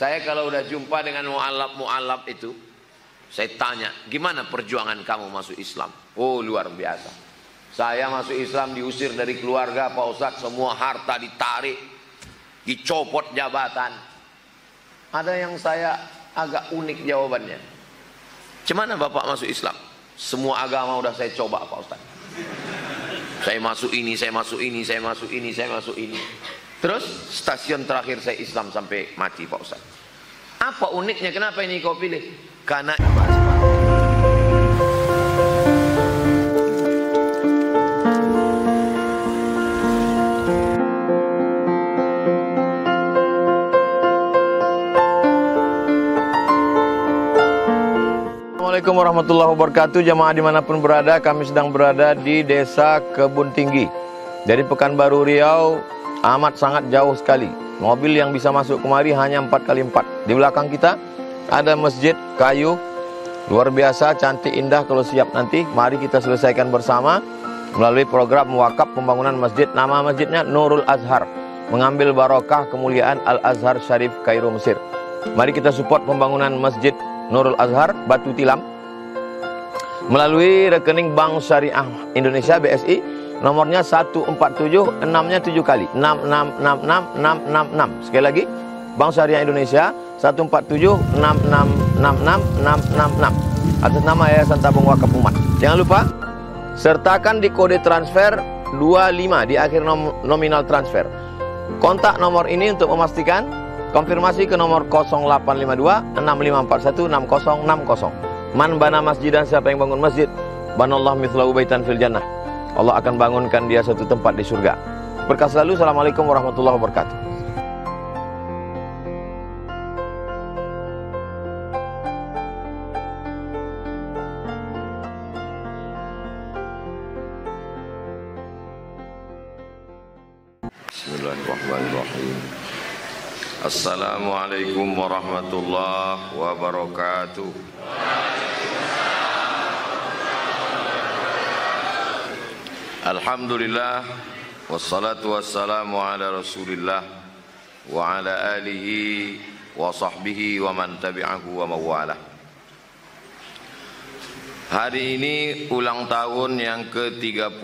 Saya kalau udah jumpa dengan mu'alaf itu, saya tanya, gimana perjuangan kamu masuk Islam? Oh, luar biasa. Saya masuk Islam diusir dari keluarga, Pak Ustadz, semua harta ditarik, dicopot jabatan. Ada yang saya agak unik jawabannya. Gimana Bapak masuk Islam? Semua agama udah saya coba, Pak Ustadz. Saya masuk ini, saya masuk ini, saya masuk ini, saya masuk ini. Terus stasiun terakhir saya Islam sampai mati, Pak Ustadz. Apa uniknya? Kenapa ini kau pilih? Karena Assalamualaikum warahmatullahi wabarakatuh. Jamaah dimanapun berada, kami sedang berada di Desa Kebun Tinggi. Dari Pekanbaru Riau, amat sangat jauh sekali. Mobil yang bisa masuk kemari hanya 4x4. Di belakang kita ada masjid kayu, luar biasa, cantik, indah. Kalau siap nanti, mari kita selesaikan bersama melalui program wakaf pembangunan masjid. Nama masjidnya Nurul Azhar, mengambil barokah kemuliaan Al-Azhar Syarif Kairo Mesir. Mari kita support pembangunan masjid Nurul Azhar Batu Tilam melalui rekening Bank Syariah Indonesia BSI. Nomornya 147, 6-nya 7 kali. 6666666. Sekali lagi, Bank Syariah Indonesia 147, 6666666. Atas nama Yayasan Tabung Wakaf Umat. Jangan lupa sertakan di kode transfer 25 di akhir nominal transfer. Kontak nomor ini untuk memastikan. Konfirmasi ke nomor 0852 6541 6060. Man bana masjidan, siapa yang bangun masjid, banallahu mithlahu baitan fil jannah. Allah akan bangunkan dia suatu tempat di surga. Berkah selalu. Assalamualaikum warahmatullahi wabarakatuh. Bismillahirrahmanirrahim. Assalamualaikum warahmatullahi wabarakatuh. Alhamdulillah, wassalatu wassalamu ala rasulillah wa ala alihi wa sahbihi wa man tabi'ahu wa mawalah. Hari ini ulang tahun yang ke-30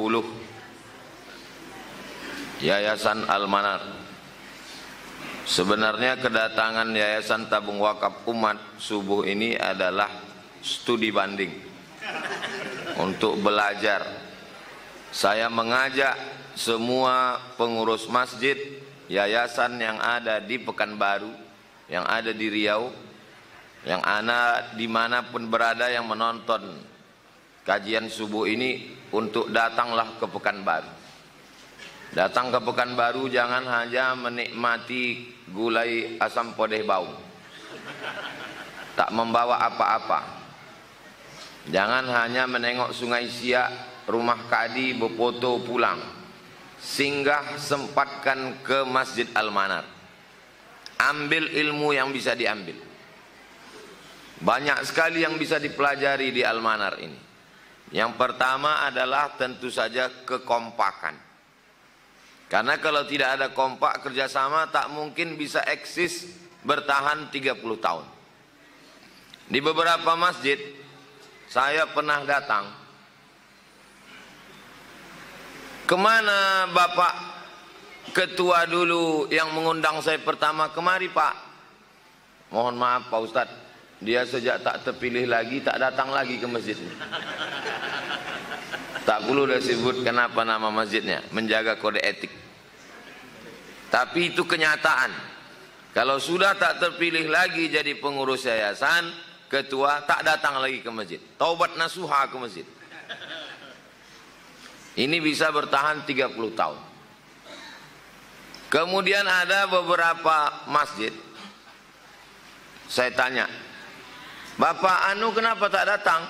Yayasan Al-Manar. Sebenarnya kedatangan Yayasan Tabung Wakaf Umat subuh ini adalah studi banding untuk belajar. Saya mengajak semua pengurus masjid, yayasan yang ada di Pekanbaru, yang ada di Riau, yang ada dimanapun berada yang menonton kajian subuh ini, untuk datanglah ke Pekanbaru. Datang ke Pekanbaru jangan hanya menikmati gulai asam podeh bau, tak membawa apa-apa. Jangan hanya menengok Sungai Siak, rumah kadi, berfoto pulang. Singgah, sempatkan ke Masjid Al-Manar. Ambil ilmu yang bisa diambil. Banyak sekali yang bisa dipelajari di Al-Manar ini. Yang pertama adalah tentu saja kekompakan. Karena kalau tidak ada kompak, kerjasama tak mungkin bisa eksis bertahan 30 tahun. Di beberapa masjid saya pernah datang. Kemana Bapak ketua dulu yang mengundang saya pertama? Kemari Pak. Mohon maaf Pak Ustadz, dia sejak tak terpilih lagi tak datang lagi ke masjid ini. Tak perlu dah sebut kenapa nama masjidnya, menjaga kode etik. Tapi itu kenyataan. Kalau sudah tak terpilih lagi jadi pengurus yayasan, ketua, tak datang lagi ke masjid. Taubat nasuha ke masjid. Ini bisa bertahan 30 tahun. Kemudian ada beberapa masjid, saya tanya, Bapak Anu kenapa tak datang?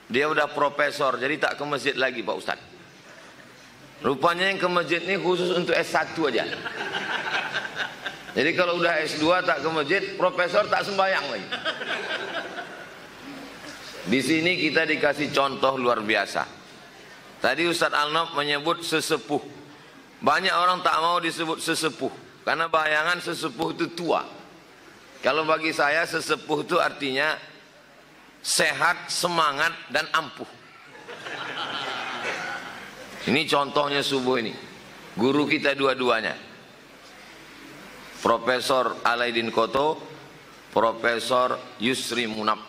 Dia udah profesor, jadi tak ke masjid lagi Pak Ustadz. Rupanya yang ke masjid ini khusus untuk S1 aja. Jadi kalau udah S2 tak ke masjid, profesor tak sembahyang lagi. Di sini kita dikasih contoh luar biasa. Tadi Ustadz Al-Nof menyebut sesepuh. Banyak orang tak mau disebut sesepuh, karena bayangan sesepuh itu tua. Kalau bagi saya sesepuh itu artinya sehat, semangat, dan ampuh. Ini contohnya subuh ini. Guru kita dua-duanya. Profesor Alaidin Koto, Profesor Yusri Munab.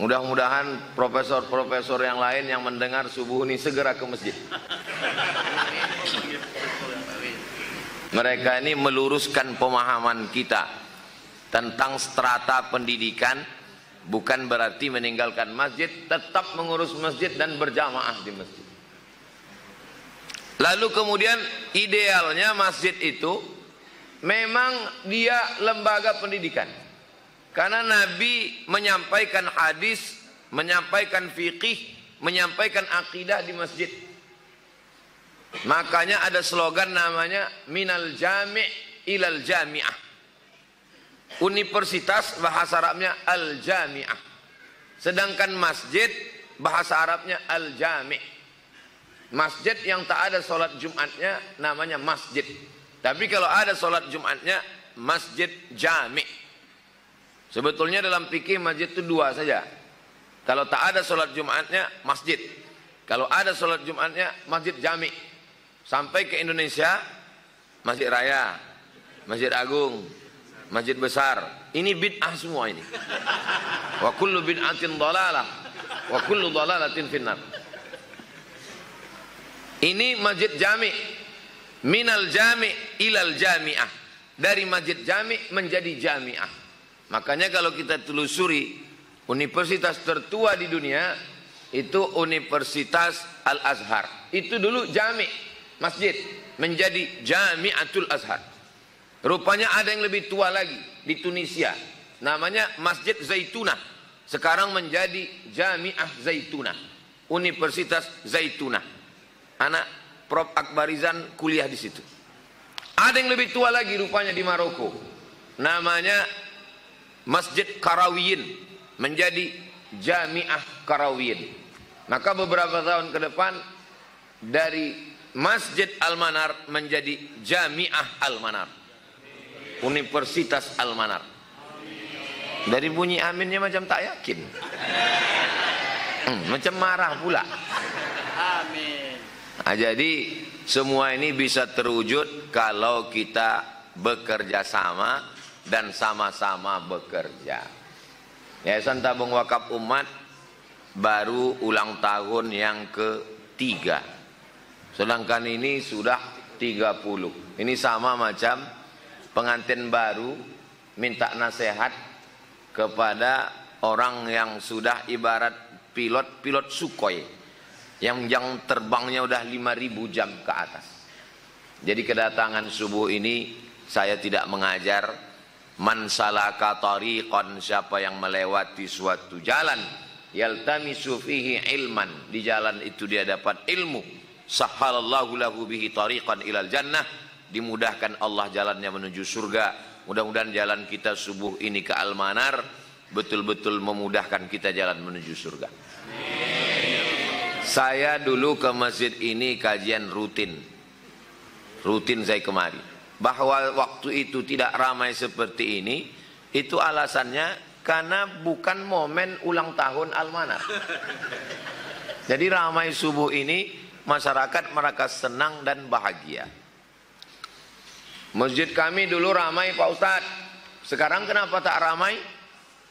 Mudah-mudahan profesor-profesor yang lain yang mendengar subuh ini segera ke masjid. Mereka ini meluruskan pemahaman kita tentang strata pendidikan, bukan berarti meninggalkan masjid, tetap mengurus masjid dan berjamaah di masjid. Lalu kemudian idealnya masjid itu memang dia lembaga pendidikan. Karena Nabi menyampaikan hadis, menyampaikan fikih, menyampaikan akidah di masjid. Makanya ada slogan namanya minal jami' ilal jami'ah. Universitas bahasa Arabnya al-jami'ah. Sedangkan masjid bahasa Arabnya al-jami'. Masjid yang tak ada sholat Jumatnya namanya masjid. Tapi kalau ada sholat Jumatnya masjid jami'. Sebetulnya dalam fikih masjid itu dua saja. Kalau tak ada sholat Jumatnya masjid. Kalau ada sholat Jumatnya masjid jami'. Sampai ke Indonesia, Masjid Raya, Masjid Agung, Masjid Besar. Ini bid'ah semua ini. Wa kullu bid'atin dhalalah, wa kullu dhalalatin finnar. Ini masjid jami'. Minal jami' ilal jami'ah. Dari masjid jami' menjadi jami'ah. Makanya kalau kita telusuri, universitas tertua di dunia itu Universitas Al-Azhar. Itu dulu jami'. Masjid menjadi Jami'atul Azhar. Rupanya ada yang lebih tua lagi di Tunisia. Namanya Masjid Zaitunah. Sekarang menjadi Jami'ah Zaitunah. Universitas Zaitunah. Anak Prof. Akbarizan kuliah di situ. Ada yang lebih tua lagi rupanya di Maroko. Namanya Masjid Karawiyin. Menjadi Jami'ah Karawiyin. Maka beberapa tahun ke depan dari Masjid Al-Manar menjadi Jami'ah Al-Manar. Universitas Al-Manar. Dari bunyi aminnya macam tak yakin. Macam marah pula. Amin. Nah, jadi semua ini bisa terwujud kalau kita bekerja sama dan sama-sama bekerja. Yayasan Tabung Wakaf Umat baru ulang tahun yang ke-3. Sedangkan ini sudah 30. Ini sama macam pengantin baru minta nasihat kepada orang yang sudah ibarat pilot Sukhoi yang terbangnya udah 5.000 jam ke atas. Jadi kedatangan subuh ini saya tidak mengajar man salaka tariqan, siapa yang melewati suatu jalan yaltamisu fihi ilman, di jalan itu dia dapat ilmu, sahhalallahu lahu bihi tariqan ilal jannah, dimudahkan Allah jalannya menuju surga. Mudah-mudahan jalan kita subuh ini ke Al-Manar betul-betul memudahkan kita jalan menuju surga. Saya dulu ke masjid ini kajian rutin saya kemari. Bahwa waktu itu tidak ramai seperti ini, itu alasannya karena bukan momen ulang tahun Al-Manar. Jadi ramai subuh ini masyarakat mereka senang dan bahagia. Masjid kami dulu ramai Pak Ustadz. Sekarang kenapa tak ramai?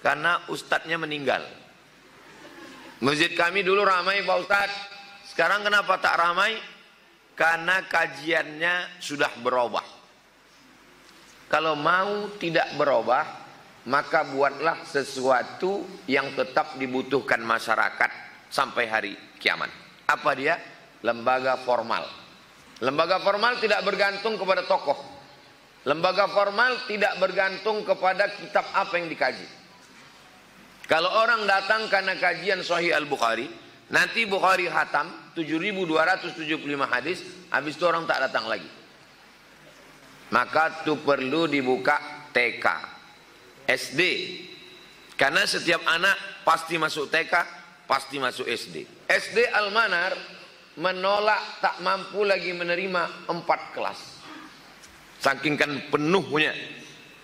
Karena ustadznya meninggal. Masjid kami dulu ramai Pak Ustadz. Sekarang kenapa tak ramai? Karena kajiannya sudah berubah. Kalau mau tidak berubah, maka buatlah sesuatu yang tetap dibutuhkan masyarakat sampai hari kiamat. Apa dia? Lembaga formal. Lembaga formal tidak bergantung kepada tokoh. Lembaga formal tidak bergantung kepada kitab apa yang dikaji. Kalau orang datang karena kajian Sahih Al-Bukhari, nanti Bukhari hatam 7.275 hadis, habis itu orang tak datang lagi. Maka itu perlu dibuka TK, SD. Karena setiap anak pasti masuk TK, pasti masuk SD. SD Al-Manar menolak, tak mampu lagi menerima 4 kelas. Saking kan penuhnya.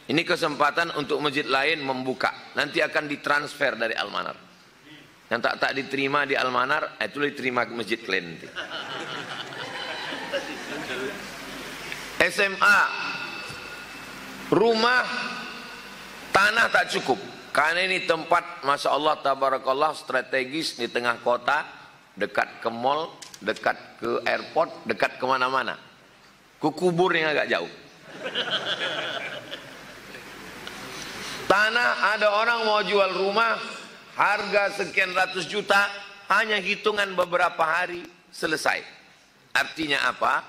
Ini kesempatan untuk masjid lain membuka. Nanti akan ditransfer dari Al-Manar. Yang tak diterima di Al-Manar, itu diterima ke masjid lain nanti. SMA, rumah, tanah tak cukup. Karena ini tempat, Masya Allah, tabarakallah, strategis di tengah kota, dekat ke mall, dekat ke airport, dekat kemana-mana. Kubur yang agak jauh. Tanah, ada orang mau jual rumah, harga sekian ratus juta, hanya hitungan beberapa hari selesai. Artinya apa?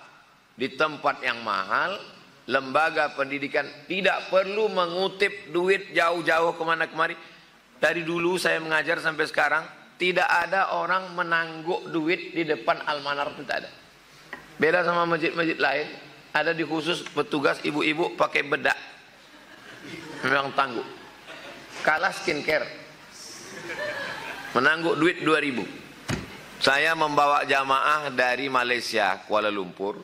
Di tempat yang mahal, lembaga pendidikan tidak perlu mengutip duit jauh-jauh kemana kemari. Dari dulu saya mengajar sampai sekarang, tidak ada orang menangguk duit di depan Al-Manar, itu tak ada. Beda sama masjid-masjid lain, ada di khusus petugas ibu-ibu pakai bedak. Memang tangguh. Kalah skincare. Menangguk duit 2.000. Saya membawa jamaah dari Malaysia, Kuala Lumpur,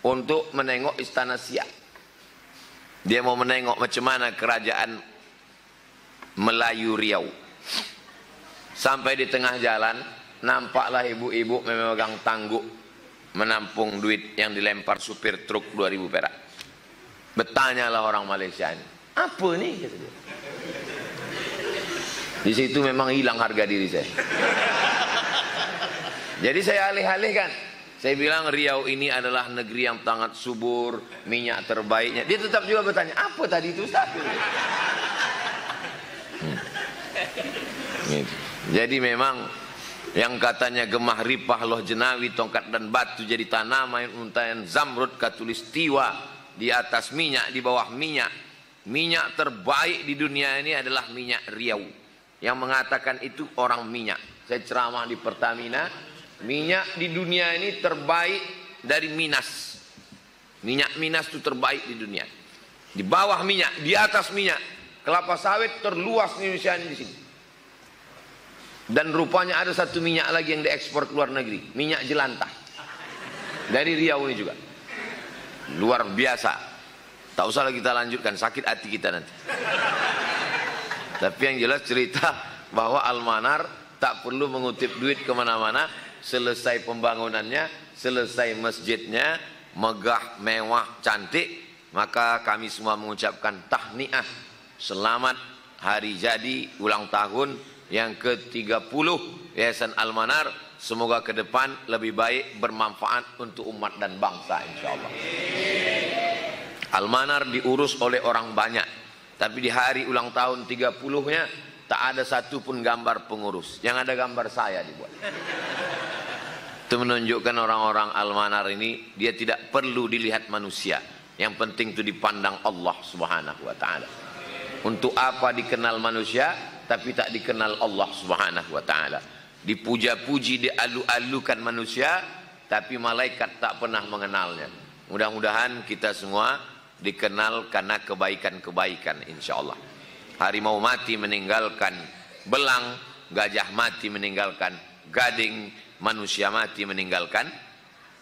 untuk menengok Istana Siak. Dia mau menengok macam mana kerajaan Melayu Riau. Sampai di tengah jalan, nampaklah ibu-ibu memegang tangguk menampung duit yang dilempar supir truk 2.000 perak. Bertanyalah orang Malaysia ini, apa nih? Kata dia. Di situ memang hilang harga diri saya. Jadi saya alih-alihkan. Saya bilang Riau ini adalah negeri yang sangat subur, minyak terbaiknya. Dia tetap juga bertanya, apa tadi itu Ustaz? Jadi memang yang katanya gemah ripah loh jenawi tongkat dan batu jadi tanaman untayan zamrud katulistiwa di atas minyak, di bawah minyak. Minyak terbaik di dunia ini adalah minyak Riau. Yang mengatakan itu orang minyak. Saya ceramah di Pertamina, minyak di dunia ini terbaik dari Minas. Minyak Minas itu terbaik di dunia. Di bawah minyak, di atas minyak. Kelapa sawit terluas di Indonesia ini di sini. Dan rupanya ada satu minyak lagi yang diekspor ke luar negeri, minyak jelantah. Dari Riau ini juga. Luar biasa. Tak usah lagi kita lanjutkan, sakit hati kita nanti. Tapi yang jelas cerita bahwa Al-Manar tak perlu mengutip duit kemana-mana. Selesai pembangunannya, selesai masjidnya, megah, mewah, cantik, maka kami semua mengucapkan tahniah, selamat hari jadi ulang tahun yang ke-30 Yayasan Al-Manar. Semoga ke depan lebih baik, bermanfaat untuk umat dan bangsa, insyaallah. Al-Manar diurus oleh orang banyak, tapi di hari ulang tahun 30-nya tak ada satu pun gambar pengurus. Yang ada gambar saya dibuat. Itu menunjukkan orang-orang Al-Manar ini dia tidak perlu dilihat manusia. Yang penting itu dipandang Allah Subhanahu wa taala. Untuk apa dikenal manusia tapi tak dikenal Allah Subhanahu wa taala? Dipuja-puji, dialu-alukan manusia tapi malaikat tak pernah mengenalnya. Mudah-mudahan kita semua dikenal karena kebaikan-kebaikan, insyaallah. Harimau mati meninggalkan belang, gajah mati meninggalkan gading, manusia mati meninggalkan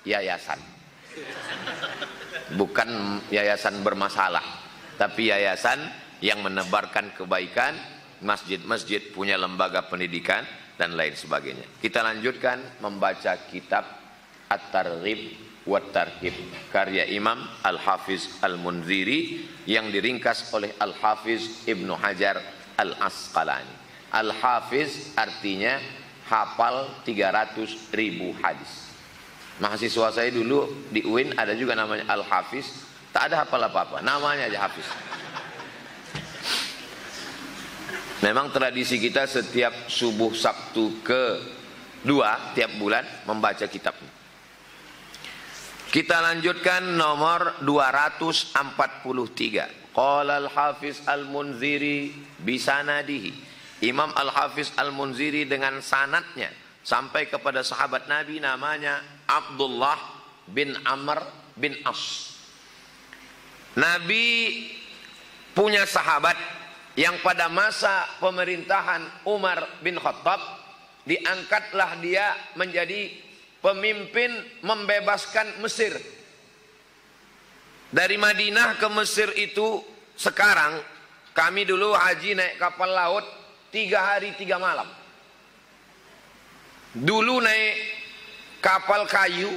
yayasan. Bukan yayasan bermasalah, tapi yayasan yang menebarkan kebaikan, masjid-masjid punya lembaga pendidikan dan lain sebagainya. Kita lanjutkan membaca kitab At-Targhib wa Tarhib karya Imam Al-Hafiz Al-Munziri yang diringkas oleh Al-Hafiz Ibnu Hajar Al-Asqalani. Al-Hafiz artinya hafal 300.000 hadis. Mahasiswa saya dulu di UIN ada juga namanya Al-Hafiz, tak ada hafal apa-apa, namanya aja Hafiz. Memang tradisi kita setiap subuh Sabtu ke-2 tiap bulan membaca kitab. Kita lanjutkan nomor 243. Qala Al-Hafiz Al-Munziri bisanadihi. Imam Al-Hafiz Al-Munziri dengan sanadnya sampai kepada sahabat Nabi namanya Abdullah bin Amr bin As. Nabi punya sahabat yang pada masa pemerintahan Umar bin Khattab diangkatlah dia menjadi pemimpin membebaskan Mesir. Dari Madinah ke Mesir itu sekarang, kami dulu haji naik kapal laut 3 hari 3 malam. Dulu naik kapal kayu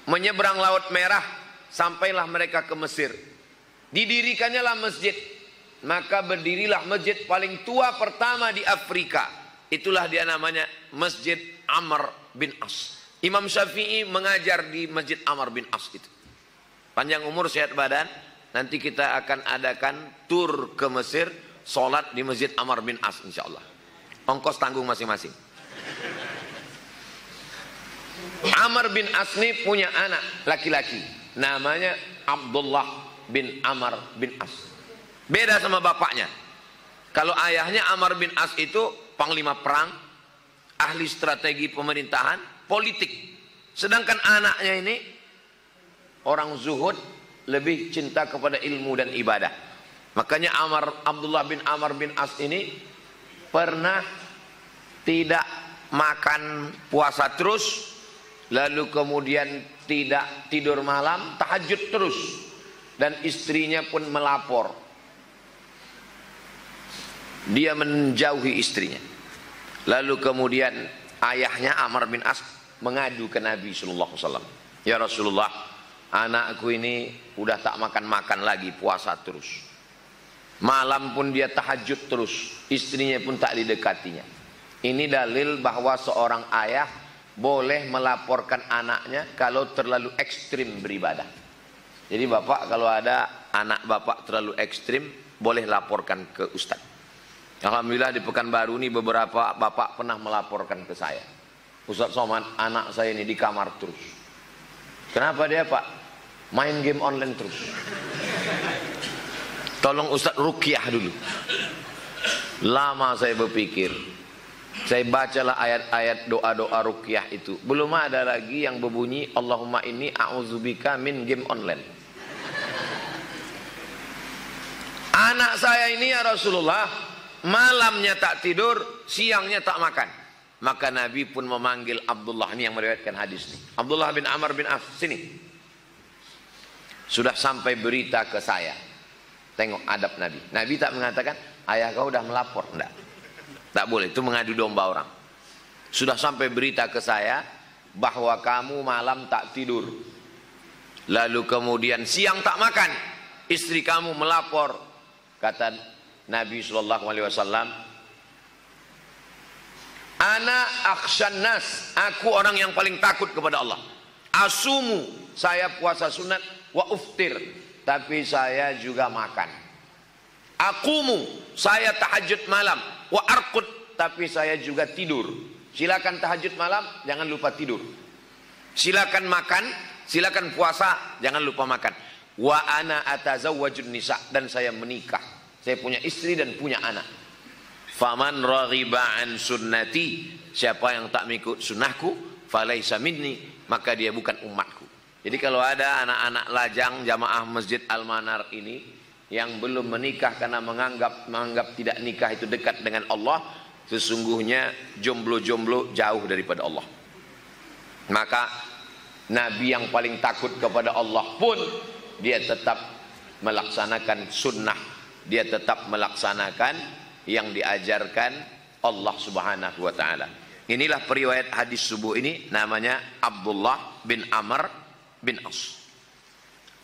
menyeberang Laut Merah, sampailah mereka ke Mesir. Didirikannya lah masjid. Maka berdirilah masjid paling tua pertama di Afrika. Itulah dia namanya Masjid Amr bin As. Imam Syafi'i mengajar di Masjid Amr bin As itu. Panjang umur sehat badan. Nanti kita akan adakan tur ke Mesir, sholat di Masjid Amr bin As insyaallah. Ongkos tanggung masing-masing. Amr bin As ini punya anak laki-laki, namanya Abdullah bin Amr bin As. Beda sama bapaknya. Kalau ayahnya Amr bin As itu panglima perang, ahli strategi pemerintahan, politik. Sedangkan anaknya ini orang zuhud, lebih cinta kepada ilmu dan ibadah. Makanya Abdullah bin Amr bin As ini pernah tidak makan puasa terus, lalu kemudian tidak tidur malam, tahajud terus, dan istrinya pun melapor. Dia menjauhi istrinya. Lalu kemudian ayahnya Amr bin As mengadu ke Nabi sallallahu alaihi wasallam. Ya Rasulullah, anakku ini udah tak makan-makan lagi, puasa terus. Malam pun dia tahajud terus, istrinya pun tak didekatinya. Ini dalil bahwa seorang ayah boleh melaporkan anaknya kalau terlalu ekstrim beribadah. Jadi bapak kalau ada anak bapak terlalu ekstrim, boleh laporkan ke ustadz. Alhamdulillah di Pekanbaru ini beberapa bapak pernah melaporkan ke saya. Ustadz Somad, anak saya ini di kamar terus. Kenapa dia pak? Main game online terus. Tolong Ustadz ruqyah dulu. Lama saya berpikir. Saya bacalah ayat-ayat doa-doa ruqyah itu. Belum ada lagi yang berbunyi Allahumma inni a'udzubika min game online. Anak saya ini ya Rasulullah, malamnya tak tidur, siangnya tak makan. Maka Nabi pun memanggil Abdullah, ini yang meriwayatkan hadis ini. Abdullah bin Amr bin As, sini. Sudah sampai berita ke saya. Tengok adab Nabi. Nabi tak mengatakan, ayah kau udah melapor. Enggak. Tak boleh, itu mengadu domba orang. Sudah sampai berita ke saya bahwa kamu malam tak tidur. Lalu kemudian siang tak makan. Istri kamu melapor. Kata Nabi SAW, ana akhshan nas, aku orang yang paling takut kepada Allah. Asumu, saya puasa sunat, wa uftir, tapi saya juga makan. Akumu, saya tahajud malam, wa arqud, tapi saya juga tidur. Silakan tahajud malam, jangan lupa tidur. Silakan makan, silakan puasa, jangan lupa makan. Wa ana atazawwajun nisa, dan saya menikah. Saya punya istri dan punya anak. Faman raghiba an sunnati, siapa yang tak mengikut sunnahku, falaisa minni, maka dia bukan umatku. Jadi kalau ada anak-anak lajang jamaah Masjid Al-Manar ini yang belum menikah karena menganggap tidak nikah itu dekat dengan Allah, sesungguhnya jomblo-jomblo jauh daripada Allah. Maka Nabi yang paling takut kepada Allah pun dia tetap melaksanakan sunnah, dia tetap melaksanakan yang diajarkan Allah Subhanahu wa taala. Inilah periwayat hadis subuh ini, namanya Abdullah bin Amr bin As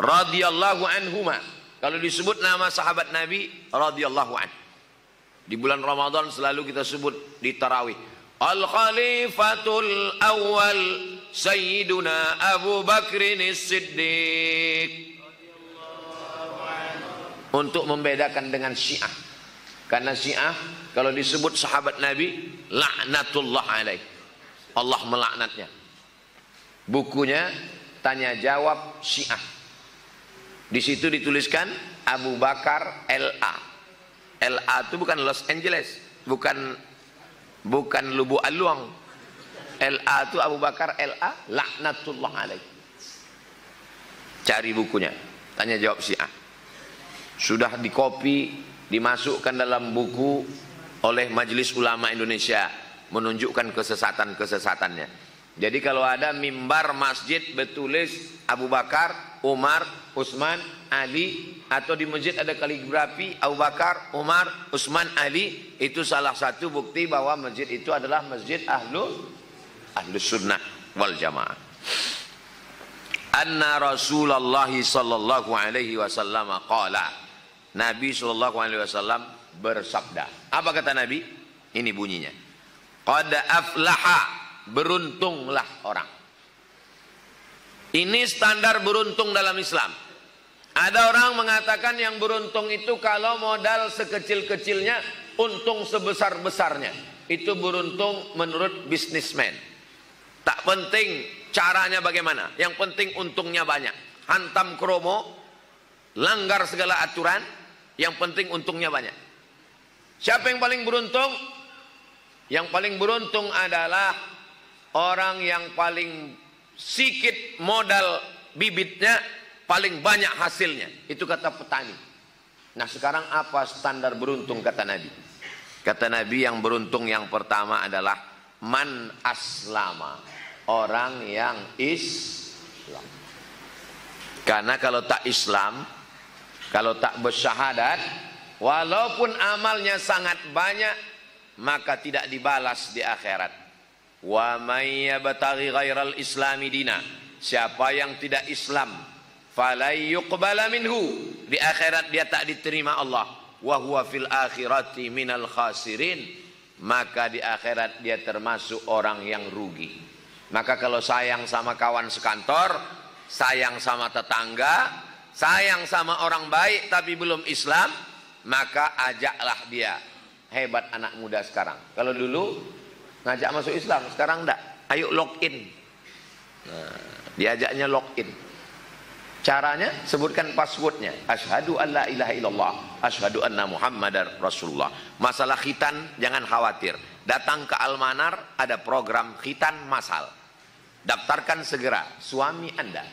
radhiyallahu anhuma. Kalau disebut nama sahabat Nabi radhiyallahu an, di bulan Ramadan selalu kita sebut di tarawih, Al Khalifatul Awwal Sayyiduna Abu Bakrin As-Siddiq, untuk membedakan dengan Syiah. Karena Syiah kalau disebut sahabat Nabi, laknatullah alaih, Allah melaknatnya. Bukunya tanya jawab Syiah, di situ dituliskan Abu Bakar LA. LA itu bukan Los Angeles, bukan Lubu Aluang. LA itu Abu Bakar LA, laknatullah alaih. Cari bukunya, tanya jawab Syiah. Sudah dikopi, dimasukkan dalam buku oleh Majelis Ulama Indonesia, menunjukkan kesesatan-kesesatannya. Jadi kalau ada mimbar masjid bertulis Abu Bakar, Umar, Utsman, Ali, atau di masjid ada kaligrafi Abu Bakar, Umar, Utsman, Ali, itu salah satu bukti bahwa masjid itu adalah masjid ahlus sunnah wal jamaah. Anna Rasulullah sallallahu alaihi wasallam qala, Nabi sallallahu alaihi wasallam bersabda. Apa kata Nabi? Ini bunyinya. Qad aflaha, beruntunglah orang. Ini standar beruntung dalam Islam. Ada orang mengatakan yang beruntung itu kalau modal sekecil-kecilnya, untung sebesar-besarnya. Itu beruntung menurut bisnismen. Tak penting caranya bagaimana, yang penting untungnya banyak. Hantam kromo, langgar segala aturan, yang penting untungnya banyak. Siapa yang paling beruntung? Yang paling beruntung adalah orang yang paling sikit modal bibitnya, paling banyak hasilnya. Itu kata petani. Nah sekarang apa standar beruntung kata Nabi? Kata Nabi yang beruntung yang pertama adalah man aslama, orang yang Islam. Karena kalau tak Islam, kalau tak bersyahadat, walaupun amalnya sangat banyak, maka tidak dibalas di akhirat. Wa may yabtaghi ghairal islami dina, siapa yang tidak Islam, falay yuqbala minhu, di akhirat dia tak diterima Allah. Wa huwa fil akhirati minal khasirin, maka di akhirat dia termasuk orang yang rugi. Maka kalau sayang sama kawan sekantor, sayang sama tetangga, sayang sama orang baik tapi belum Islam, maka ajaklah dia. Hebat anak muda sekarang. Kalau dulu ngajak masuk Islam, sekarang enggak. Ayo login. Nah, diajaknya login. Caranya sebutkan passwordnya. Asyhadu an la ilaha illallah, asyhadu anna Muhammadar Rasulullah. Masalah khitan jangan khawatir. Datang ke Almanar, ada program khitan masal. Daftarkan segera suami Anda.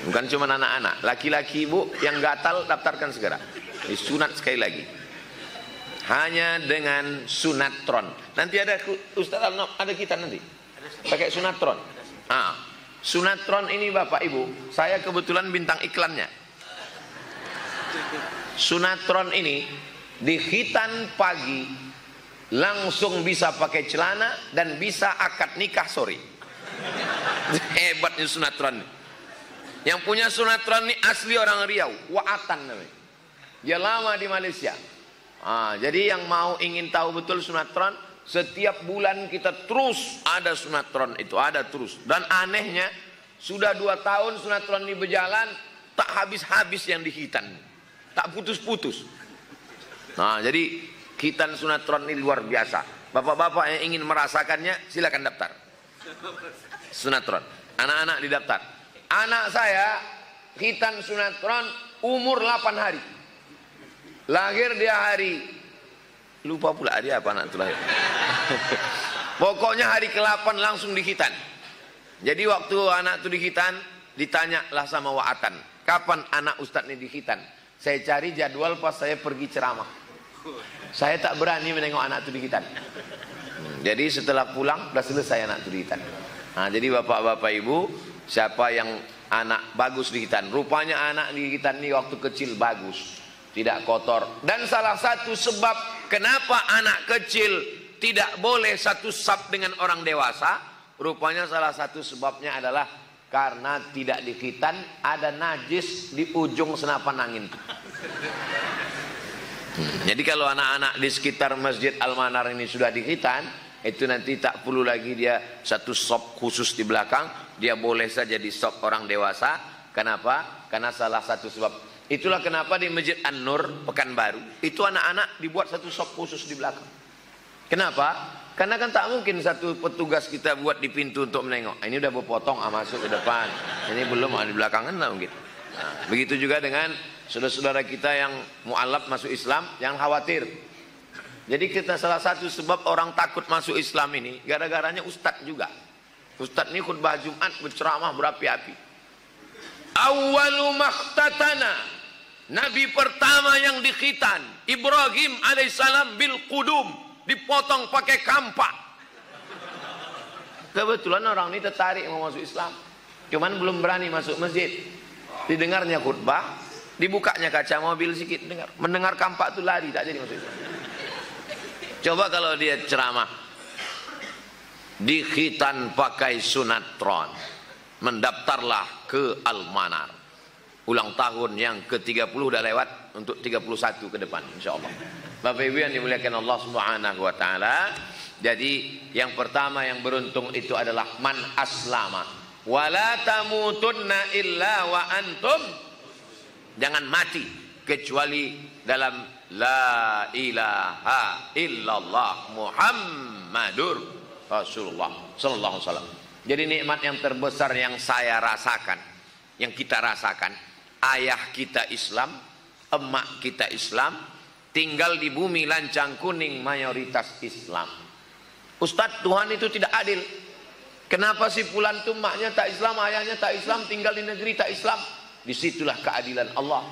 Bukan cuma anak-anak, laki-laki ibu yang gatal daftarkan segera. Disunat sekali lagi. Hanya dengan sunatron. Nanti ada Ustaz Arnob, ada kita nanti pakai sunatron. Sunatron ini Bapak Ibu, saya kebetulan bintang iklannya. Sunatron ini di khitan pagi langsung bisa pakai celana dan bisa akad nikah sore. Hebatnya sunatron. Yang punya sunatron ini asli orang Riau, Wa'atan namanya. Dia lama di Malaysia. Jadi yang mau ingin tahu betul sunatron, setiap bulan kita terus ada sunatron itu, ada terus. Dan anehnya sudah 2 tahun sunatron ini berjalan, tak habis-habis yang dihitan, tak putus-putus. Nah jadi hitan sunatron ini luar biasa. Bapak-bapak yang ingin merasakannya silakan daftar. Sunatron, anak-anak didaftar. Anak saya hitan sunatron umur 8 hari. Lahir dia hari, lupa pula dia apa anak itu lahir. Pokoknya hari ke-8 langsung dihitan. Jadi waktu anak itu dihitan, ditanyalah sama Wa'atan, kapan anak Ustadz ini dihitan? Saya cari jadwal pas saya pergi ceramah. Saya tak berani menengok anak itu dihitan. Jadi setelah pulang sudah selesai anak itu dihitan. Nah, jadi bapak-bapak ibu, siapa yang anak bagus dihitan, rupanya anak dihitan ini waktu kecil bagus, tidak kotor. Dan salah satu sebab kenapa anak kecil tidak boleh satu saf dengan orang dewasa, rupanya salah satu sebabnya adalah karena tidak dikhitan, ada najis di ujung senapan angin. Jadi kalau anak-anak di sekitar Masjid Al-Manar ini sudah dikhitan, itu nanti tak perlu lagi dia satu sop khusus di belakang, dia boleh saja di sop orang dewasa. Kenapa? Karena salah satu sebab. Itulah kenapa di Masjid An-Nur Pekanbaru itu anak-anak dibuat satu sop khusus di belakang. Kenapa? Karena kan tak mungkin satu petugas kita buat di pintu untuk menengok. Ini udah berpotong, masuk ke depan. Ini belum, di belakang kan tak mungkin. Nah, begitu juga dengan saudara-saudara kita yang mu'alaf masuk Islam, jangan khawatir. Jadi kita salah satu sebab orang takut masuk Islam ini gara-garanya ustadz juga. Ustadz ini khutbah Jumat berceramah berapi-api. Awwalu makhtatana, Nabi pertama yang dikhitan Ibrahim alaihissalam bil qudum, dipotong pakai kampak. Kebetulan orang ini tertarik mau masuk Islam. Cuman belum berani masuk masjid. Didengarnya khutbah, dibukanya kaca mobil sedikit, mendengar kampak itu lari, tak jadi masuk Islam. Coba kalau dia ceramah, di khitan pakai sunatron, mendaftarlah ke Al-Manar. Ulang tahun yang ke-30 udah lewat, untuk 31 ke depan insyaallah. Bapak Ibu yang dimuliakan Allah Subhanahu wa taala, jadi yang pertama yang beruntung itu adalah man aslama wala tamutunna illa wa antum, jangan mati kecuali dalam la ilaha illallah Muhammadur Rasulullah sallallahu alaihi wasallam. Jadi nikmat yang terbesar yang saya rasakan, yang kita rasakan, ayah kita Islam, emak kita Islam, tinggal di bumi lancang kuning mayoritas Islam. Ustadz, Tuhan itu tidak adil. Kenapa si fulan itu emaknya tak Islam, ayahnya tak Islam, tinggal di negeri tak Islam? Disitulah keadilan Allah.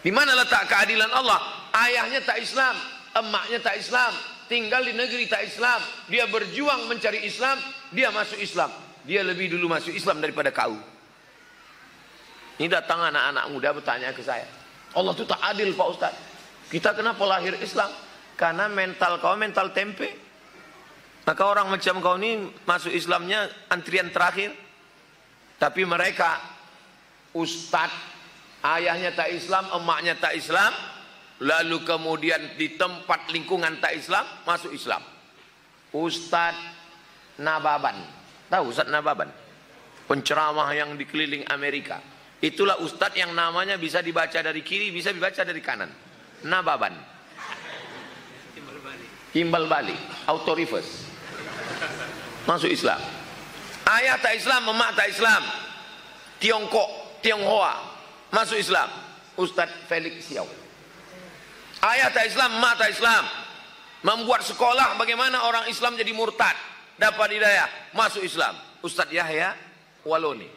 Di mana letak keadilan Allah? Ayahnya tak Islam, emaknya tak Islam, tinggal di negeri tak Islam. Dia berjuang mencari Islam, dia masuk Islam. Dia lebih dulu masuk Islam daripada kau. Ini datang anak-anak muda bertanya ke saya, Allah itu tak adil Pak Ustadz. Kita kenapa lahir Islam? Karena mental kau mental tempe. Maka orang macam kau ini masuk Islamnya antrian terakhir. Tapi mereka ustadz, ayahnya tak Islam, emaknya tak Islam, lalu kemudian di tempat lingkungan tak Islam, masuk Islam. Ustadz Nababan, tahu Ustadz Nababan? Penceramah yang di keliling Amerika. Itulah ustadz yang namanya bisa dibaca dari kiri, bisa dibaca dari kanan. Nababan, timbal balik, auto reverse, masuk Islam. Ayah tak Islam, emak tak Islam, Tionghoa, masuk Islam. Ustadz Felix Xiao. Ayah tak Islam, emak tak Islam, membuat sekolah bagaimana orang Islam jadi murtad, dapat hidayah, masuk Islam. Ustadz Yahya Waloni.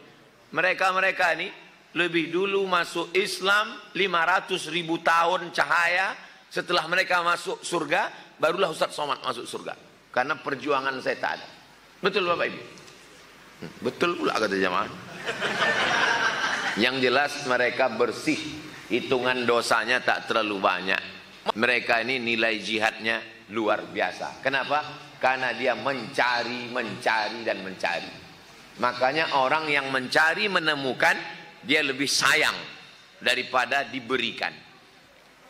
Mereka ini lebih dulu masuk Islam 500.000 tahun cahaya. Setelah mereka masuk surga, barulah Ustadz Somad masuk surga. Karena perjuangan saya tak ada. Betul Bapak Ibu? Betul pula kata jamaah. Yang jelas mereka bersih, hitungan dosanya tak terlalu banyak. Mereka ini nilai jihadnya luar biasa. Kenapa? Karena dia mencari dan mencari. Makanya orang yang mencari menemukan, dia lebih sayang daripada diberikan.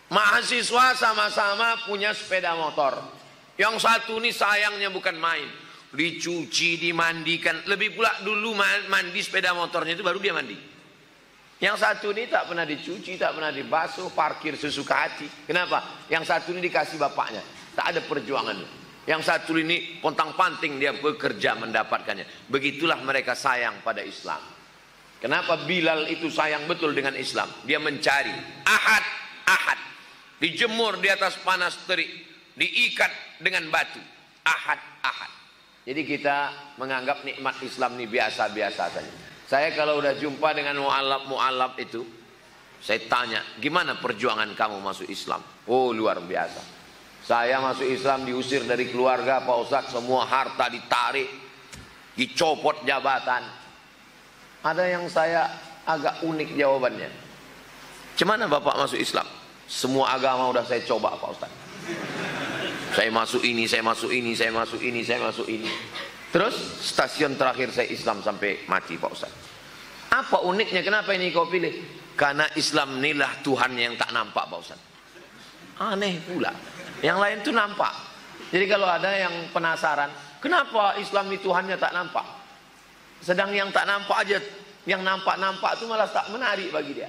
Mahasiswa sama-sama punya sepeda motor. Yang satu ini sayangnya bukan main, dicuci, dimandikan. Lebih pula dulu mandi sepeda motornya itu baru dia mandi. Yang satu ini tak pernah dicuci, tak pernah dibasuh, parkir sesuka hati. Kenapa? Yang satu ini dikasih bapaknya, tak ada perjuangan. Yang satu ini pontang-panting dia bekerja mendapatkannya. Begitulah mereka sayang pada Islam. Kenapa Bilal itu sayang betul dengan Islam? Dia mencari ahad, dijemur di atas panas terik, diikat dengan batu, ahad. Jadi kita menganggap nikmat Islam ini biasa-biasa saja. Saya kalau udah jumpa dengan mu'alaf itu, saya tanya, gimana perjuangan kamu masuk Islam? Oh luar biasa. Saya masuk Islam diusir dari keluarga Pak Ustadz, semua harta ditarik, dicopot jabatan. Ada yang saya agak unik jawabannya. Cemana Bapak masuk Islam? Semua agama udah saya coba Pak Ustaz. Saya masuk ini, saya masuk ini, saya masuk ini, saya masuk ini. Terus stasiun terakhir saya Islam sampai mati Pak Ustaz. Apa uniknya? Kenapa ini kau pilih? Karena Islam inilah Tuhan yang tak nampak Pak Ustaz. Aneh pula. Yang lain tuh nampak. Jadi kalau ada yang penasaran, kenapa Islam ini Tuhannya tak nampak? Sedang yang tak nampak aja, yang nampak-nampak itu malah tak menarik bagi dia.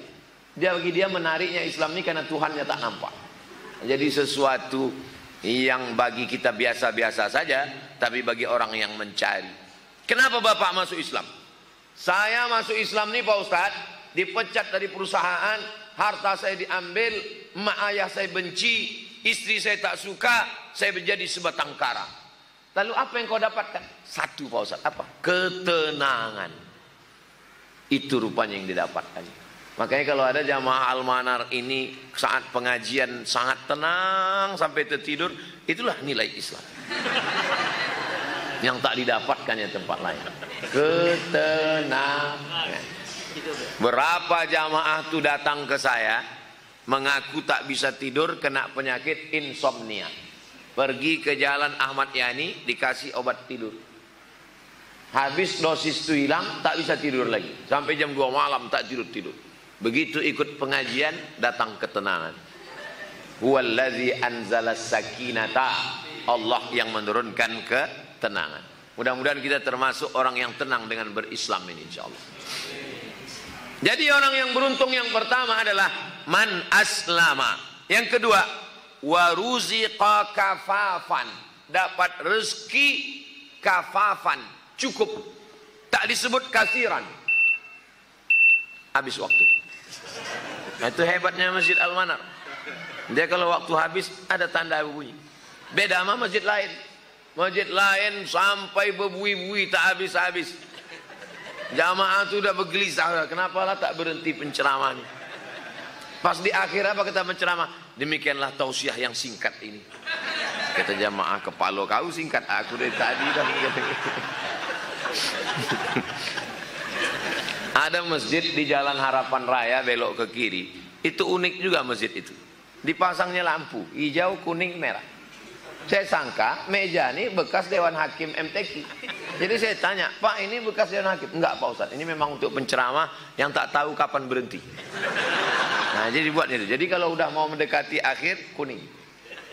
Bagi dia menariknya Islam ini karena Tuhannya tak nampak. Jadi sesuatu yang bagi kita biasa-biasa saja, tapi bagi orang yang mencari. Kenapa Bapak masuk Islam? Saya masuk Islam ini Pak Ustadz, dipecat dari perusahaan, harta saya diambil, emak ayah saya benci, istri saya tak suka, saya menjadi sebatang kara. Lalu apa yang kau dapatkan? Satu Pak Ustaz, apa? Ketenangan. Itu rupanya yang didapatkan. Makanya kalau ada jamaah Al-Manar ini saat pengajian sangat tenang sampai tertidur, itulah nilai Islam. yang tak didapatkan di tempat lain. Ketenangan. Berapa jamaah tuh datang ke saya mengaku tak bisa tidur, kena penyakit insomnia. Pergi ke Jalan Ahmad Yani dikasih obat tidur. Habis dosis itu hilang, tak bisa tidur lagi. Sampai jam 2 malam tak tidur-tidur. Begitu ikut pengajian, datang ketenangan. Huwallazi anzala sakinata. Allah yang menurunkan ketenangan. Mudah-mudahan kita termasuk orang yang tenang dengan berislam ini, insyaallah. Jadi orang yang beruntung yang pertama adalah man aslama. Yang kedua, waruziqa kafafan. Dapat rezeki kafafan, cukup. Tak disebut kasiran. Habis waktu. Nah, itu hebatnya Masjid Al-Manar. Dia kalau waktu habis ada tanda bunyi. Beda sama masjid lain. Masjid lain sampai berbuih-buih tak habis-habis. Jamaah itu udah bergelisah. Kenapa lah tak berhenti penceramahnya? Pas di akhir apa kata penceramah? Demikianlah tausiah yang singkat ini. Kata jamaah, kepala kau singkat, aku dari tadi dah. Ada masjid di Jalan Harapan Raya belok ke kiri. Itu unik juga masjid itu. Dipasangnya lampu hijau, kuning, merah. Saya sangka meja ini bekas Dewan Hakim MTQ. Jadi saya tanya, Pak ini bekas Dewan Hakim? Enggak Pak Ustadz, ini memang untuk penceramah yang tak tahu kapan berhenti. Nah jadi buat itu. Jadi kalau udah mau mendekati akhir, kuning.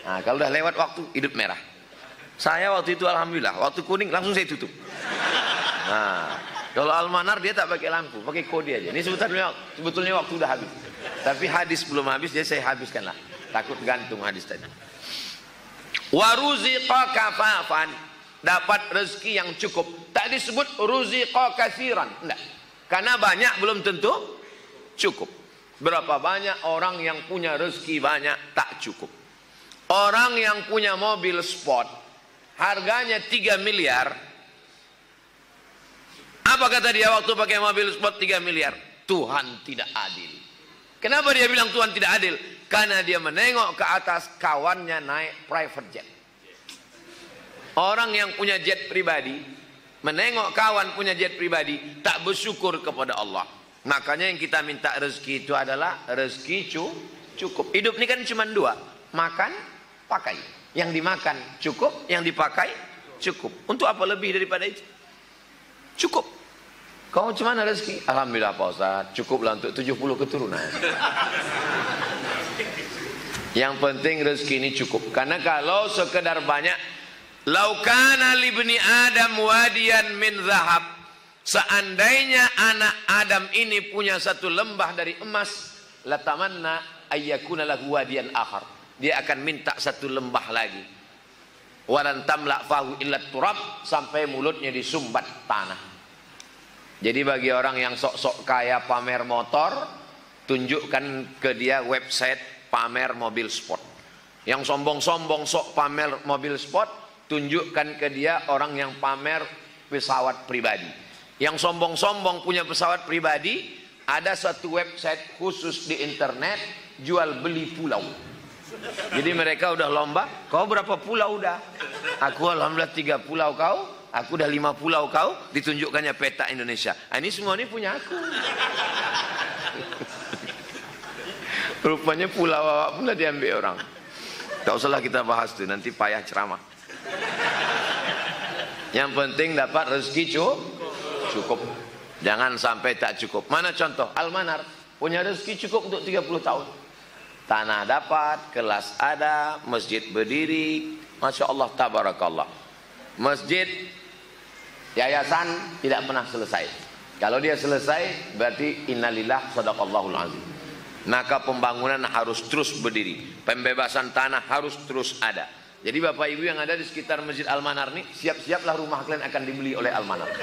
Nah kalau udah lewat waktu, hidup merah. Saya waktu itu alhamdulillah, waktu kuning langsung saya tutup. Nah kalau Al-Manar dia tak pakai lampu, pakai kode aja. Ini sebetulnya waktu udah habis. Tapi hadis belum habis, jadi saya habiskan lah. Takut gantung hadis tadi. Waruziqa kafafan, dapat rezeki yang cukup. Tak disebut ruziqa katsiran, enggak. Karena banyak belum tentu cukup. Berapa banyak orang yang punya rezeki banyak tak cukup. Orang yang punya mobil sport harganya 3 miliar. Apa kata dia waktu pakai mobil sport 3 miliar? Tuhan tidak adil. Kenapa dia bilang Tuhan tidak adil? Karena dia menengok ke atas kawannya naik private jet. Orang yang punya jet pribadi menengok kawan punya jet pribadi, tak bersyukur kepada Allah. Makanya yang kita minta rezeki itu adalah rezeki cukup. Hidup ini kan cuma dua, makan, pakai. Yang dimakan cukup, yang dipakai cukup. Untuk apa lebih daripada itu? Cukup. Kau cuma rezeki? Alhamdulillah Pak Ustaz, cukuplah untuk 70 keturunan. Yang penting rezeki ini cukup. Karena kalau sekedar banyak, laukana libni Adam wadiyan min zahab, seandainya anak Adam ini punya satu lembah dari emas, latamanna ayyakuna lahu wadiyan akhar, dia akan minta satu lembah lagi. Walan tamla fahu illa turab, sampai mulutnya disumbat tanah. Jadi bagi orang yang sok-sok kaya pamer motor, tunjukkan ke dia website pamer mobil sport. Yang sombong-sombong sok pamer mobil sport, tunjukkan ke dia orang yang pamer pesawat pribadi. Yang sombong-sombong punya pesawat pribadi, ada satu website khusus di internet jual beli pulau. Jadi mereka udah lomba, kau berapa pulau udah? Aku alhamdulillah 3 pulau, kau? Aku udah 5 pulau, kau? Ditunjukkannya peta Indonesia. Ini semua ini punya aku. Rupanya pulau awak pun dah diambil orang. Tak usahlah kita bahas tuh, nanti payah ceramah. Yang penting dapat rezeki cukup. Jangan sampai tak cukup. Mana contoh? Al-Manar punya rezeki cukup untuk 30 tahun. Tanah dapat, kelas ada, masjid berdiri, Masya Allah, tabarakallah. Masjid, yayasan tidak pernah selesai. Kalau dia selesai, berarti innalillah sadaqallahul azim. Maka pembangunan harus terus berdiri, pembebasan tanah harus terus ada. Jadi Bapak Ibu yang ada di sekitar Masjid Al-Manar ini, siap-siaplah rumah kalian akan dibeli oleh Al-Manar.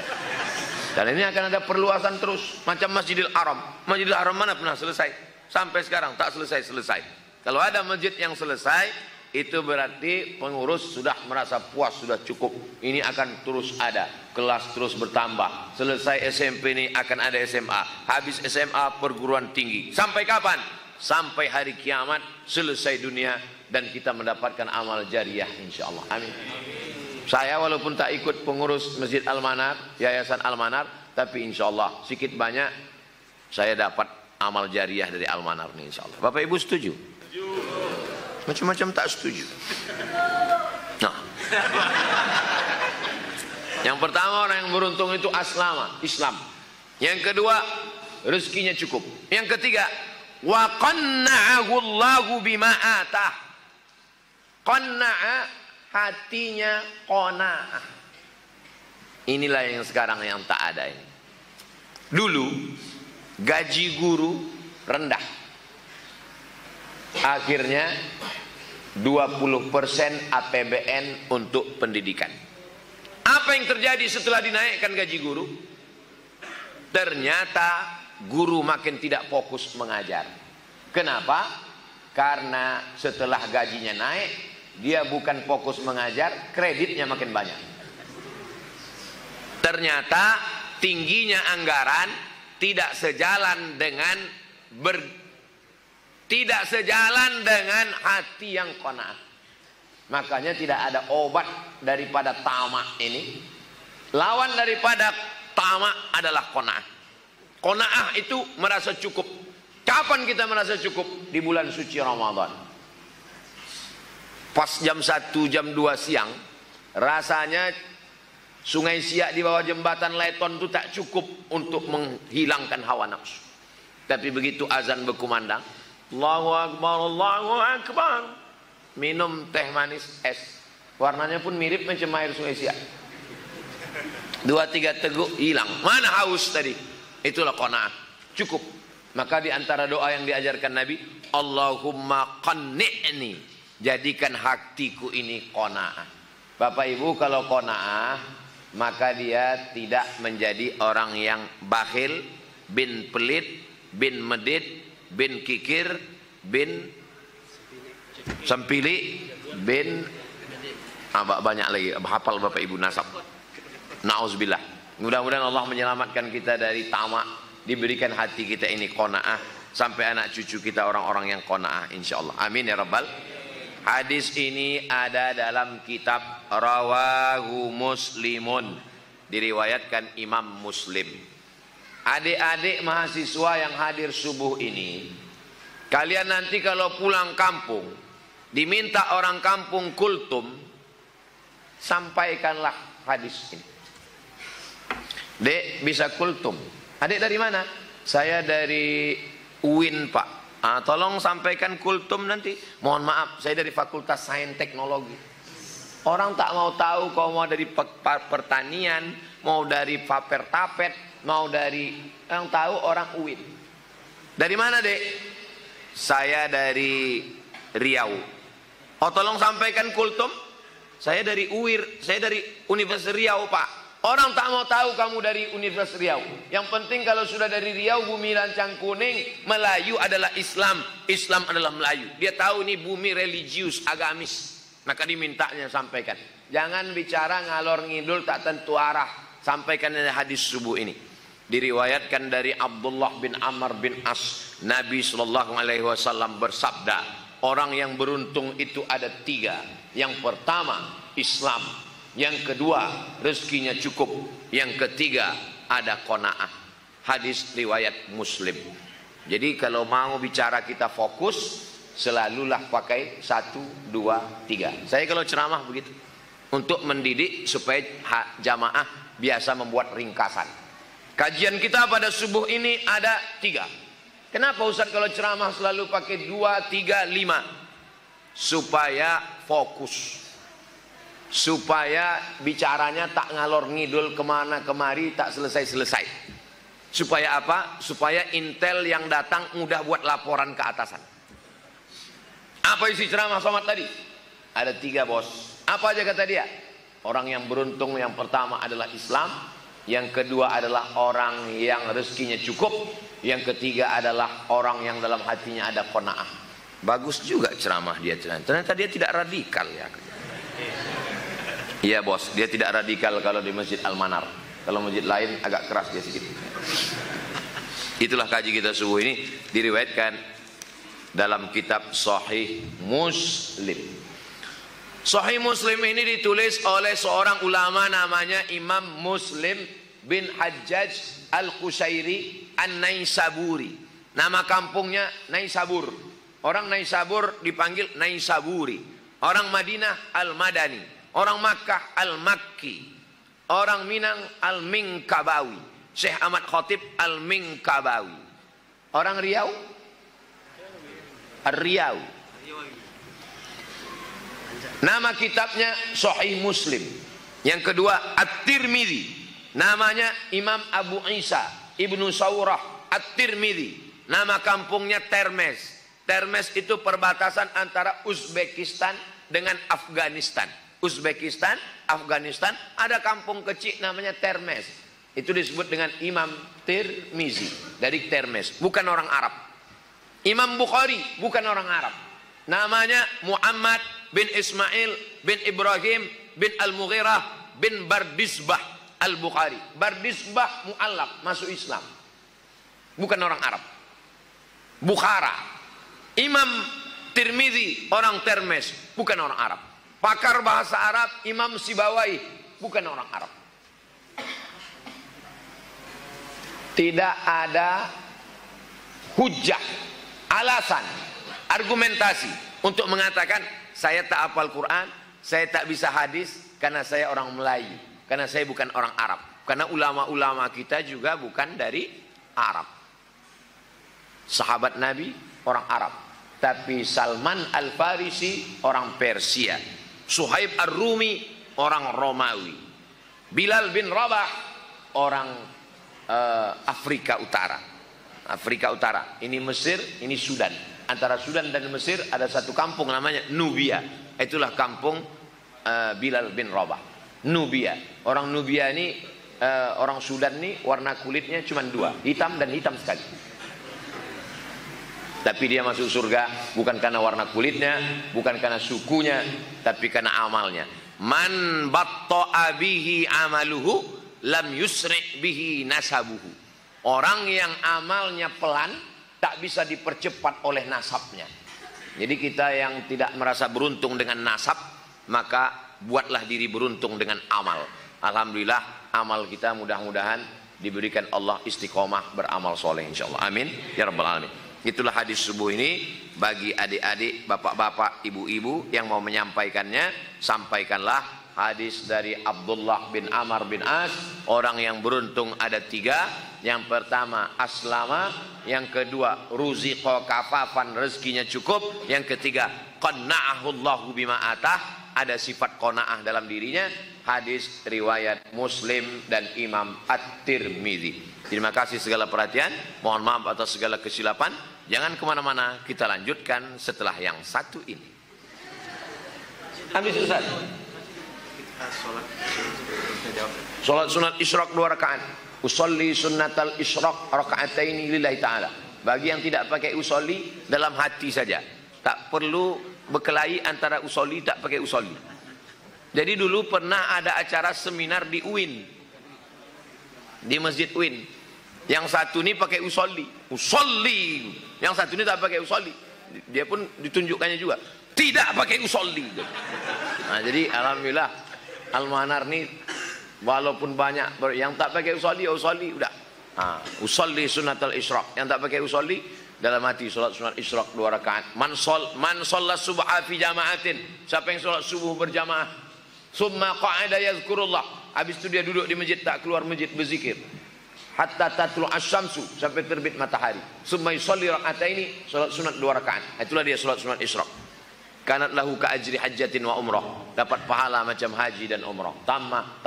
Dan ini akan ada perluasan terus, macam Masjidil Haram. Masjidil Haram mana pernah selesai? Sampai sekarang tak selesai-selesai. Kalau ada masjid yang selesai, itu berarti pengurus sudah merasa puas, sudah cukup. Ini akan terus ada, kelas terus bertambah. Selesai SMP ini akan ada SMA, habis SMA perguruan tinggi. Sampai kapan? Sampai hari kiamat, selesai dunia dan kita mendapatkan amal jariah insyaallah. Amin. Saya walaupun tak ikut pengurus Masjid Al-Manar, Yayasan Al-Manar, tapi insya Allah sedikit banyak saya dapat amal jariah dari Al-Manar nih insya Allah. Bapak Ibu setuju? Macam-macam tak setuju. Nah, yang pertama orang yang beruntung itu Islam. Yang kedua rezekinya cukup. Yang ketiga wa qanna'ahu Allahu bima atah. Qanna'a, hatinya qanaah. Inilah yang sekarang yang tak ada ini. Dulu gaji guru rendah. Akhirnya 20% APBN untuk pendidikan. Apa yang terjadi setelah dinaikkan gaji guru? Ternyata guru makin tidak fokus mengajar. Kenapa? Karena setelah gajinya naik, dia bukan fokus mengajar, kreditnya makin banyak. Ternyata tingginya anggaran tidak sejalan dengan hati yang qanaah. Makanya tidak ada obat daripada tamak ini. Lawan daripada tamak adalah qanaah. Qanaah itu merasa cukup. Kapan kita merasa cukup? Di bulan suci Ramadan. Pas jam 1, jam 2 siang, rasanya Sungai Siak di bawah jembatan Leton itu tak cukup untuk menghilangkan hawa nafsu. Tapi begitu azan berkumandang, Allahu Akbar, Allahu Akbar, minum teh manis es. Warnanya pun mirip macam air Sungai Siak. 2-3 teguk hilang. Mana haus tadi? Itulah qanaah. Cukup. Maka di antara doa yang diajarkan Nabi, Allahumma qanni'ni, jadikan hatiku ini qanaah. Bapak Ibu kalau qanaah, maka dia tidak menjadi orang yang bakhil, bin pelit, bin medit, bin kikir, bin sempili, bin banyak lagi. Hafal Bapak Ibu nasab. Na'udzubillah. Mudah-mudahan Allah menyelamatkan kita dari tamak, diberikan hati kita ini qanaah, sampai anak cucu kita orang-orang yang qanaah insyaallah. Amin ya rabbal. Hadis ini ada dalam kitab Rawahu Muslimun, diriwayatkan Imam Muslim. Adik-adik mahasiswa yang hadir subuh ini, kalian nanti kalau pulang kampung diminta orang kampung kultum, sampaikanlah hadis ini. Dek bisa kultum. Adik dari mana? Saya dari UIN Pak. Tolong sampaikan kultum nanti. Mohon maaf, saya dari Fakultas Sains Teknologi. Orang tak mau tahu kau mau dari pertanian, mau dari paper-tapet, mau dari yang tahu orang UIN. Dari mana dek? Saya dari Riau. Tolong sampaikan kultum. Saya dari UIR, saya dari Universitas Riau Pak. Orang tak mau tahu kamu dari Universitas Riau. Yang penting kalau sudah dari Riau, bumi lancang kuning, Melayu adalah Islam, Islam adalah Melayu. Dia tahu ini bumi religius, agamis. Maka dimintanya sampaikan. Jangan bicara ngalor ngidul tak tentu arah. Sampaikan hadis subuh ini. Diriwayatkan dari Abdullah bin Amr bin As, Nabi SAW bersabda, orang yang beruntung itu ada 3. Yang pertama Islam, yang kedua rezekinya cukup, yang ketiga ada qanaah. Hadis riwayat Muslim. Jadi kalau mau bicara kita fokus, selalulah pakai 1, 2, 3. Saya kalau ceramah begitu, untuk mendidik supaya jamaah biasa membuat ringkasan. Kajian kita pada subuh ini ada 3. Kenapa Ustaz kalau ceramah selalu pakai 2, 3, 5? Supaya fokus, supaya bicaranya tak ngalor ngidul kemana kemari, tak selesai-selesai. Supaya apa? Supaya intel yang datang mudah buat laporan ke atasan. Apa isi ceramah Somad tadi? Ada 3 bos. Apa aja kata dia? Orang yang beruntung yang pertama adalah Islam, yang kedua adalah orang yang rezekinya cukup, yang ketiga adalah orang yang dalam hatinya ada qanaah. Bagus juga ceramah dia. Ternyata dia tidak radikal ya. Iya bos, dia tidak radikal kalau di Masjid Al-Manar. Kalau masjid lain agak keras dia sedikit. Itulah kaji kita subuh ini, diriwayatkan dalam kitab Sahih Muslim. Sahih Muslim ini ditulis oleh seorang ulama namanya Imam Muslim bin Hajjaj Al-Qushairi An-Naisaburi. Nama kampungnya Naisabur. Orang Naisabur dipanggil Naisaburi. Orang Madinah Al-Madani. Orang Makkah Al-Makki. Orang Minang Al-Minkabawi. Syekh Ahmad Khatib Al-Minkabawi. Orang Riau Ar-Riau. Nama kitabnya Sahih Muslim. Yang kedua At-Tirmidzi. Namanya Imam Abu Isa Ibnu Saurah At-Tirmidzi. Nama kampungnya Termes. Termes itu perbatasan antara Uzbekistan dengan Afghanistan. Uzbekistan, Afghanistan, ada kampung kecil namanya Termes. Itu disebut dengan Imam Tirmizi dari Termes, bukan orang Arab. Imam Bukhari bukan orang Arab. Namanya Muhammad bin Ismail bin Ibrahim bin Al-Mughirah bin Bardisbah Al-Bukhari. Bardisbah mu'allaq, masuk Islam. Bukan orang Arab. Bukhara. Imam Tirmizi orang Termes, bukan orang Arab. Pakar bahasa Arab Imam Sibawai, bukan orang Arab. Tidak ada hujjah, alasan, argumentasi untuk mengatakan saya tak hafal Quran, saya tak bisa hadis karena saya orang Melayu, karena saya bukan orang Arab. Karena ulama-ulama kita juga bukan dari Arab. Sahabat Nabi orang Arab, tapi Salman Al-Farisi orang Persia, Suhaib Ar-Rumi orang Romawi, Bilal bin Rabah orang Afrika Utara. Afrika Utara, ini Mesir, ini Sudan. Antara Sudan dan Mesir ada satu kampung namanya Nubia. Itulah kampung Bilal bin Rabah. Nubia. Orang Nubia ini orang Sudan ini warna kulitnya cuma dua, hitam dan hitam sekali. Tapi dia masuk surga bukan karena warna kulitnya, bukan karena sukunya, tapi karena amalnya. Man batta'a bihi amaluhu lam yusri' bihi nasabuhu. Orang yang amalnya pelan tak bisa dipercepat oleh nasabnya. Jadi kita yang tidak merasa beruntung dengan nasab, maka buatlah diri beruntung dengan amal. Alhamdulillah amal kita mudah-mudahan diberikan Allah istiqomah beramal soleh insyaallah. Amin ya rabbal alamin. Itulah hadis subuh ini. Bagi adik-adik, bapak-bapak, ibu-ibu yang mau menyampaikannya, sampaikanlah hadis dari Abdullah bin Amr bin As. Orang yang beruntung ada tiga. Yang pertama aslama, yang kedua ruziqa kafafan, rezekinya cukup, yang ketiga qanna'ahullahu bima atah, ada sifat qanaah dalam dirinya. Hadis riwayat Muslim dan Imam At-Tirmidzi. Terima kasih segala perhatian, mohon maaf atas segala kesilapan. Jangan kemana-mana, kita lanjutkan setelah yang satu ini. Habis Ustaz. Salat sunat isyraq 2 rakaat. Usolli sunnatal isyraq raka'ataini lillahi ta'ala. Bagi yang tidak pakai usolli, dalam hati saja. Tak perlu berkelahi antara usolli tak pakai usolli. Jadi dulu pernah ada acara seminar di UIN, di Masjid UIN. Yang satu ini pakai usolli, usolli. Yang satu ini tak pakai usolli. Dia pun ditunjukkannya juga tidak pakai usolli. Nah, jadi alhamdulillah Al-Manar nih walaupun banyak yang tak pakai usolli, usolli udah. Nah, usolli sunnatul isyraq. Yang tak pakai usolli dalam hati salat sunat isyraq 2 rakaat. Man shalla subha fi jama'atin. Siapa yang salat subuh berjamaah, summa qa'ada yazkurullah. Habis itu dia duduk di masjid, tak keluar masjid berzikir. Hatta tatlu asyamsu, sampai terbit matahari. Summa yusalli raka'ataini, salat sunat 2 rakaat. Itulah dia salat sunat isyraq. Kanat lahu ka ajri hajjatin wa umrah. Dapat pahala macam haji dan umrah. Tamma,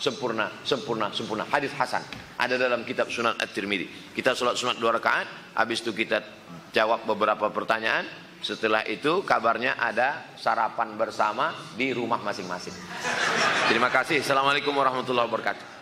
sempurna, sempurna, sempurna. Hadis hasan. Ada dalam kitab Sunan At-Tirmidzi. Kita salat sunat 2 rakaat, habis itu kita jawab beberapa pertanyaan. Setelah itu kabarnya ada sarapan bersama di rumah masing-masing. Terima kasih. Assalamualaikum warahmatullahi wabarakatuh.